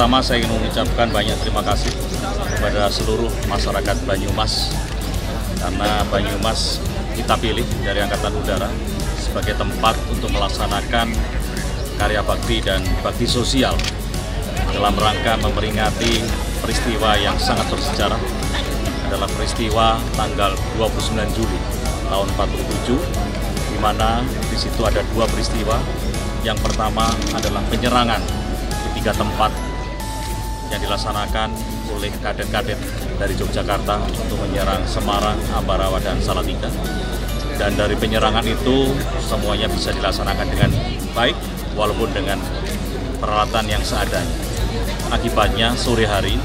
Pertama saya ingin mengucapkan banyak terima kasih kepada seluruh masyarakat Banyumas, karena Banyumas kita pilih dari Angkatan Udara sebagai tempat untuk melaksanakan karya bakti dan bakti sosial dalam rangka memperingati peristiwa yang sangat bersejarah, adalah peristiwa tanggal 29 Juli tahun 47, di mana di situ ada dua peristiwa. Yang pertama adalah penyerangan di 3 tempat yang dilaksanakan oleh kadet-kadet dari Yogyakarta untuk menyerang Semarang, Ambarawa, dan Salatiga. Dan dari penyerangan itu semuanya bisa dilaksanakan dengan baik walaupun dengan peralatan yang seadanya. Akibatnya sore hari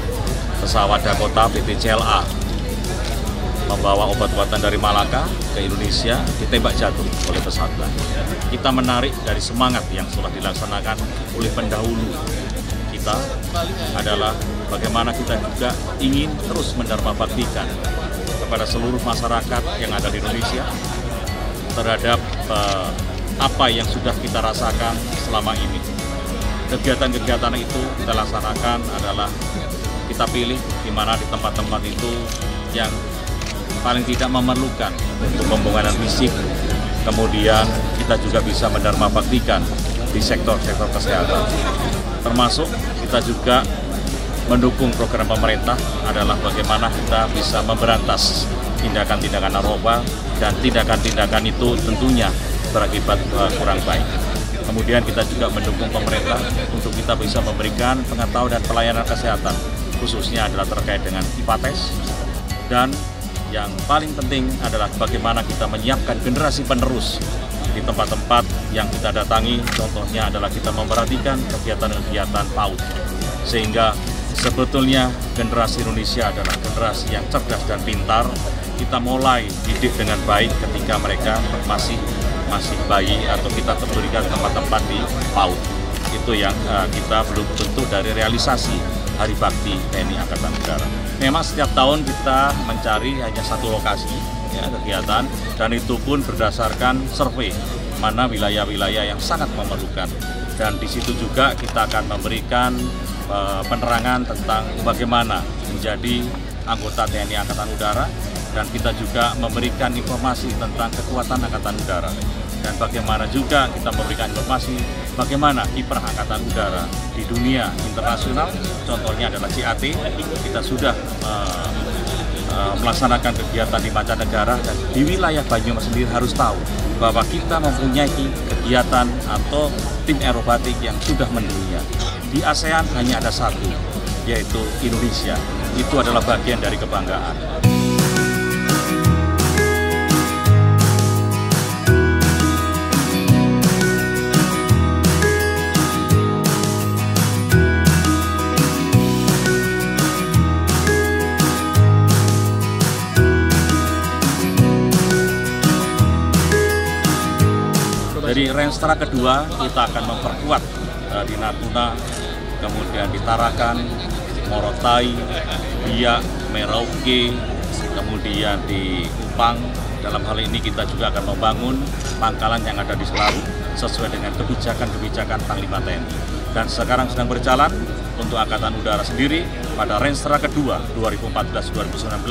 pesawat Dakota PT CLA membawa obat-obatan dari Malaka ke Indonesia ditembak jatuh oleh pesawat. Kita menarik dari semangat yang sudah dilaksanakan oleh pendahulu kita adalah bagaimana kita juga ingin terus mendharmabaktikan kepada seluruh masyarakat yang ada di Indonesia terhadap apa yang sudah kita rasakan selama ini. Kegiatan-kegiatan itu kita laksanakan adalah kita pilih di mana di tempat-tempat itu yang paling tidak memerlukan untuk pembangunan fisik. Kemudian kita juga bisa mendharmabaktikan di sektor-sektor kesehatan. Termasuk kita juga mendukung program pemerintah adalah bagaimana kita bisa memberantas tindakan-tindakan narkoba, dan tindakan-tindakan itu tentunya berakibat kurang baik. Kemudian kita juga mendukung pemerintah untuk kita bisa memberikan pengetahuan dan pelayanan kesehatan, khususnya adalah terkait dengan IPA-tes, dan yang paling penting adalah bagaimana kita menyiapkan generasi penerus di tempat-tempat yang kita datangi. Contohnya adalah kita memperhatikan kegiatan-kegiatan PAUD, sehingga sebetulnya generasi Indonesia adalah generasi yang cerdas dan pintar. Kita mulai didik dengan baik ketika mereka masih bayi atau kita berikan tempat-tempat di PAUD. Itu yang kita belum tentu dari realisasi Hari Bakti TNI Angkatan Udara. Memang setiap tahun kita mencari hanya satu lokasi ya, kegiatan, dan itu pun berdasarkan survei mana wilayah-wilayah yang sangat memerlukan. Dan di situ juga kita akan memberikan penerangan tentang bagaimana menjadi anggota TNI Angkatan Udara, dan kita juga memberikan informasi tentang kekuatan Angkatan Udara, dan bagaimana juga kita memberikan informasi bagaimana kiprah Angkatan Udara di dunia internasional. Contohnya adalah CAT, kita sudah melaksanakan kegiatan di mancanegara, dan di wilayah Banyumas sendiri harus tahu bahwa kita mempunyai kegiatan atau tim aerobatik yang sudah mendunia. Di ASEAN hanya ada satu, yaitu Indonesia. Itu adalah bagian dari kebanggaan. Dari Renstra kedua kita akan memperkuat di Natuna, kemudian di Tarakan, Morotai, Biak, Merauke, kemudian di Kupang. Dalam hal ini kita juga akan membangun pangkalan yang ada di Selaru sesuai dengan kebijakan-kebijakan Panglima TNI. Dan sekarang sedang berjalan untuk Angkatan Udara sendiri pada Renstra kedua 2014-2019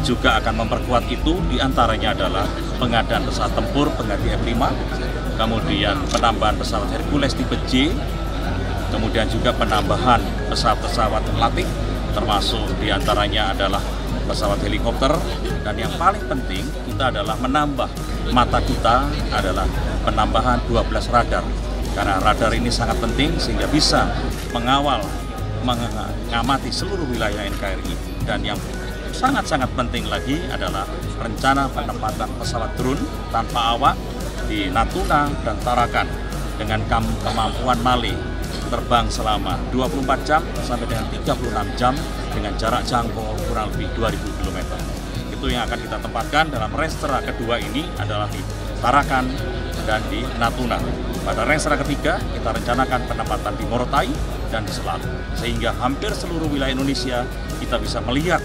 juga akan memperkuat itu. Diantaranya adalah pengadaan pesawat tempur pengganti F-5, kemudian penambahan pesawat Hercules tipe J, kemudian juga penambahan pesawat-pesawat latih, termasuk diantaranya adalah pesawat helikopter, dan yang paling penting kita adalah menambah mata kita adalah penambahan 12 radar, karena radar ini sangat penting sehingga bisa mengawal, mengamati seluruh wilayah NKRI. Dan yang sangat-sangat penting lagi adalah rencana penempatan pesawat drone tanpa awak di Natuna dan Tarakan dengan kemampuan Male terbang selama 24 jam sampai dengan 36 jam dengan jarak jangkau kurang lebih 2000 km. Itu yang akan kita tempatkan dalam Renstra kedua ini adalah di Tarakan dan di Natuna. Pada Renstra ketiga kita rencanakan penempatan di Morotai dan di Selaru, sehingga hampir seluruh wilayah Indonesia kita bisa melihat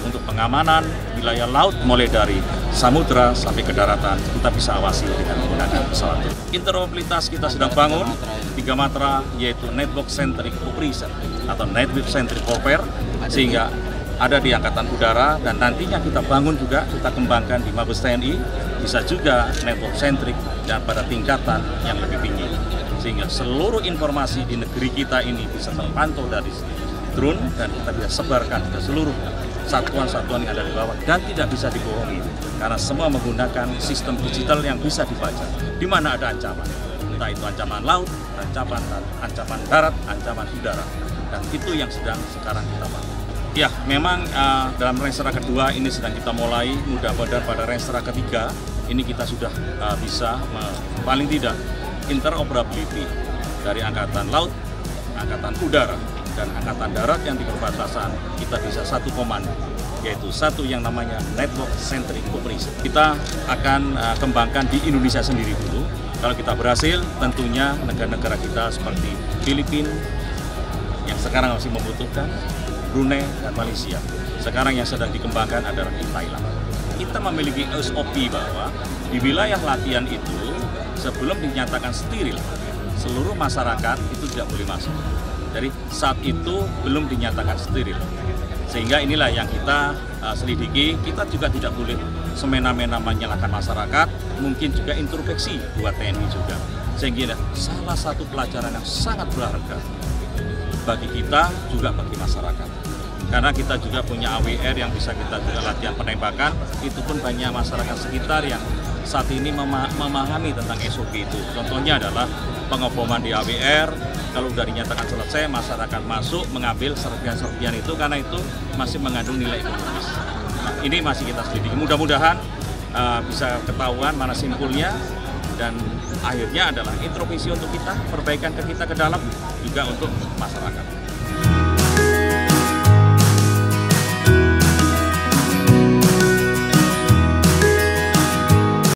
untuk pengamanan wilayah laut mulai dari samudra sampai ke daratan kita bisa awasi dengan menggunakan pesawat. Interoperabilitas kita sedang bangun 3 matra, yaitu Network Centric Operation atau Network Centric Warfare, sehingga ada di Angkatan Udara, dan nantinya kita bangun juga, kita kembangkan di Mabes TNI, bisa juga network centric dan pada tingkatan yang lebih tinggi, sehingga seluruh informasi di negeri kita ini bisa terpantau dari drone dan kita bisa sebarkan ke seluruh satuan-satuan yang ada di bawah dan tidak bisa dibohongi karena semua menggunakan sistem digital yang bisa dibaca di mana ada ancaman, entah itu ancaman laut, ancaman darat, ancaman udara, dan itu yang sedang sekarang kita bangun. Ya, memang dalam Renstra kedua ini sedang kita mulai, mudah-mudahan pada Renstra ketiga ini kita sudah bisa paling tidak interoperability dari Angkatan Laut, Angkatan Udara, dan Angkatan Darat yang di perbatasan kita bisa satu komando, yaitu satu yang namanya Network Centric Operation. Kita akan kembangkan di Indonesia sendiri dulu. Kalau kita berhasil, tentunya negara-negara kita seperti Filipina yang sekarang masih membutuhkan, Brunei dan Malaysia. Sekarang yang sedang dikembangkan adalah di Thailand. Kita memiliki SOP bahwa di wilayah latihan itu sebelum dinyatakan steril, seluruh masyarakat itu tidak boleh masuk. Jadi saat itu belum dinyatakan steril. Sehingga inilah yang kita selidiki, kita juga tidak boleh semena-mena menyalahkan masyarakat, mungkin juga introspeksi buat TNI juga. Sehingga salah satu pelajaran yang sangat berharga bagi kita juga bagi masyarakat. Karena kita juga punya AWR yang bisa kita juga latihan penembakan, itu pun banyak masyarakat sekitar yang saat ini memahami tentang SOP itu. Contohnya adalah pengoboman di AWR, kalau sudah dinyatakan selesai, masyarakat masuk mengambil serpihan-serpihan itu karena itu masih mengandung nilai ekonomis. Nah, ini masih kita selidiki. Mudah-mudahan bisa ketahuan mana simpulnya, dan akhirnya adalah introspeksi untuk kita, perbaikan ke kita ke dalam, juga untuk masyarakat.